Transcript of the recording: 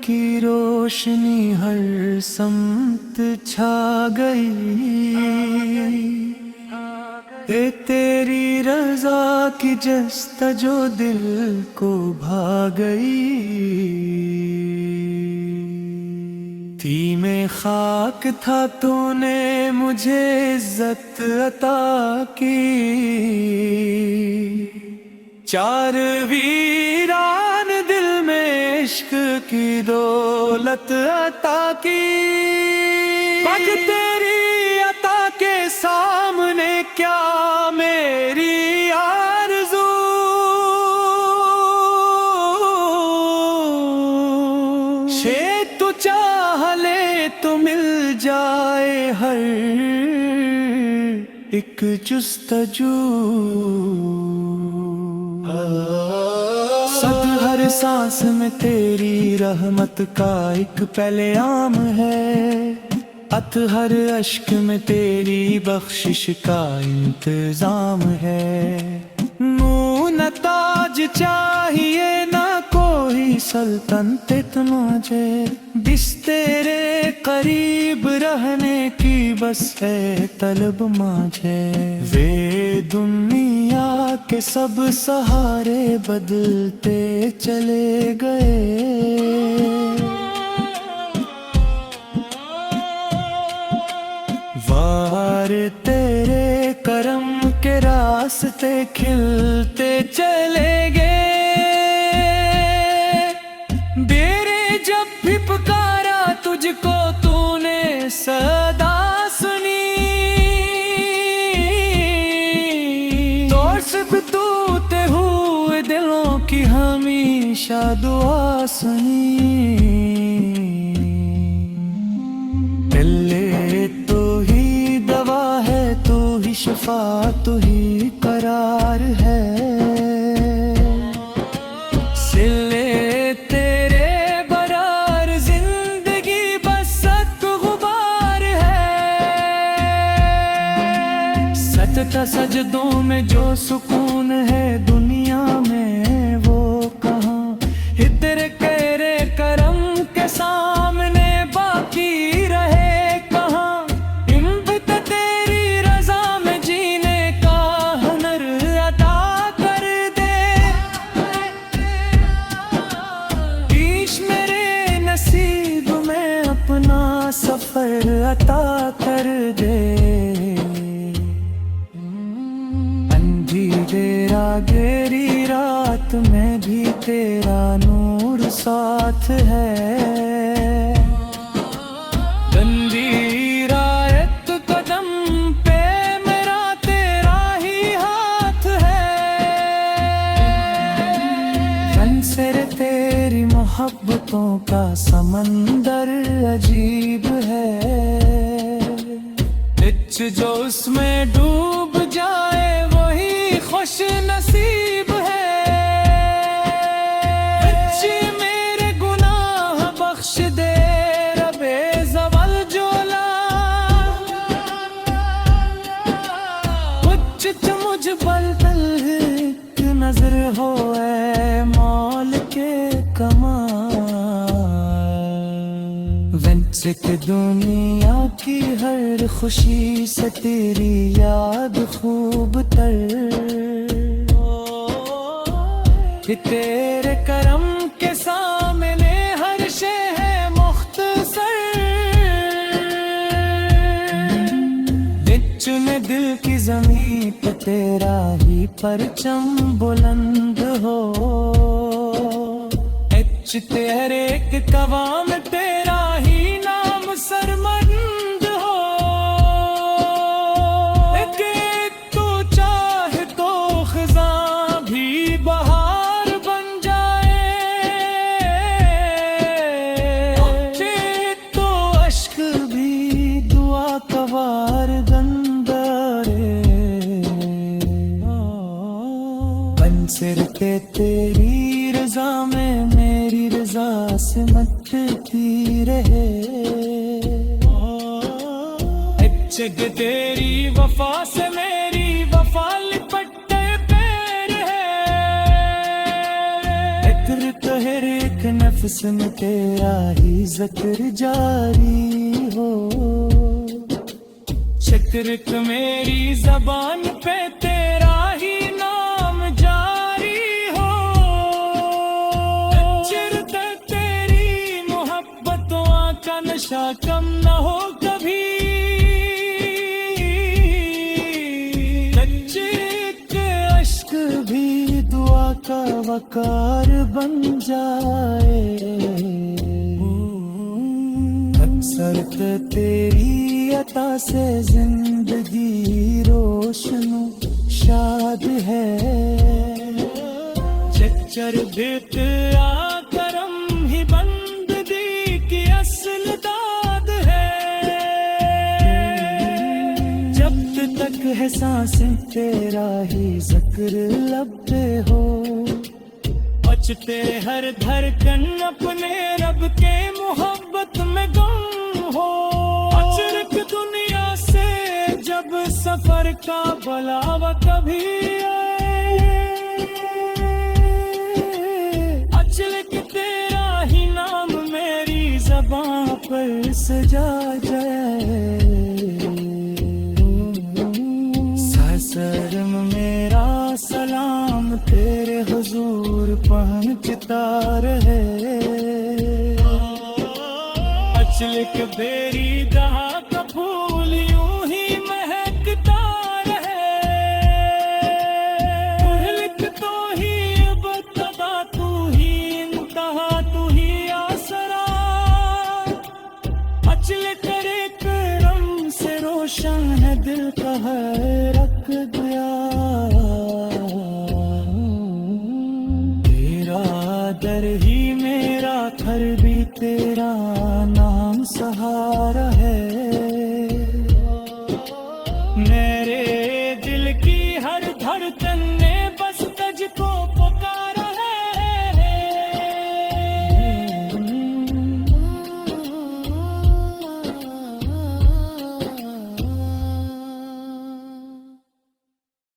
की रोशनी हर समत छा गई। तेरी रजा की जस्तजो दिल को भा गई। थी मैं खाक था तूने मुझे इज्जत अता की। चार वीरान दिल में इश्क की दौलत अता की। पग तेरी अता के सामने क्या मेरी आरज़ू। शे तू चाह ले तो मिल जाए हर एक जुस्तजू। सद हर सांस में तेरी रहमत का एक पहले आम है। अत हर अश्क में तेरी बख्शिश का इंतजाम है। नून ताज चाहिए ना कोई सल्तनत मुझे। बिस तेरे करीब रहने की बस है तलब मुझे। वे दुनिया के सब सहारे बदलते चले गए। वार तेरे करम के रास्ते खिलते चले गए। मेरे जब भी पुकारा तुझको तूने सदा सुनी। तो सब टूटे हुए दिलों की हमेशा दुआ सुनी। शिफा तू ही करार है। सिले तेरे बरार जिंदगी बस गुबार है। सजदा सजदों में जो सुकून है दुनिया में वो कहाँ। तेरे तेरे करम के सामने बाकी रहे सफर अता कर दे। अंधेरा गहरी रात में भी तेरा नूर साथ है। गंदी रायत कदम पे मेरा तेरा ही हाथ है। फंसर तेरी मोहब्बतों का समंदर अजीब है। जो उसमें डूब जाए वही खुश नसीब है। मेरे गुनाह बख्श दे रबे ज़वल जोला। कुछ मुझ बल एक नजर हो ऐ मौल के कमाल। के दुनिया की हर खुशी से तेरी याद खूब तर। तेरे करम के सामने हर शे है मुख्तसर। बिच में दिल की ज़मीं पे तेरा ही परचम बुलंद हो। तेरे एक कवाम तेरा ही नाम सरमंद हो। कि तू चाहे तो खिज़ां भी बहार बन जाए। तो अश्क भी दुआ कवार गंदारे। बन सिर के तेरी रज़ा में मेरी रज़ा से मचती रहे। जग तेरी वफा से मेरी वफा लिपटते पैर है। इत्र तहर एक नफ्स जिस्म तेरा ही जिक्र जारी हो। शक्र मेरी जबान पे तेरा ही नाम जारी हो। चिरते तेरी मोहब्बतों का नशा कम न हो कभी। अश्क भी दुआ का वकार बन जाए। अक्सर तो तेरी अता से जिंदगी रोशनो शाद है। चच्चर बेत आ करम ही बंदगी की असल दाद है। जब तक है सांसें तेरा ही जिक्र लब पे हो। बचते हर धड़कन अपने रब के मोहब्बत में गम हो। अचरक दुनिया से जब सफर का बुलावा कभी आए। अचलक तेरा ही नाम मेरी ज़बां पर सजा जाए। सरम मेरा सलाम तेरे हुजूर पहुंचता रहे। अचलक बेरी दहा का फूल यूं ही महकता रहे। लिख तो ही बता तू ही इंतहा तू ही आसरा। अचलक करे करम से रोशन है दिल का है रख गया। तेरा दर ही मेरा घर भी तेरा नाम सहारा है।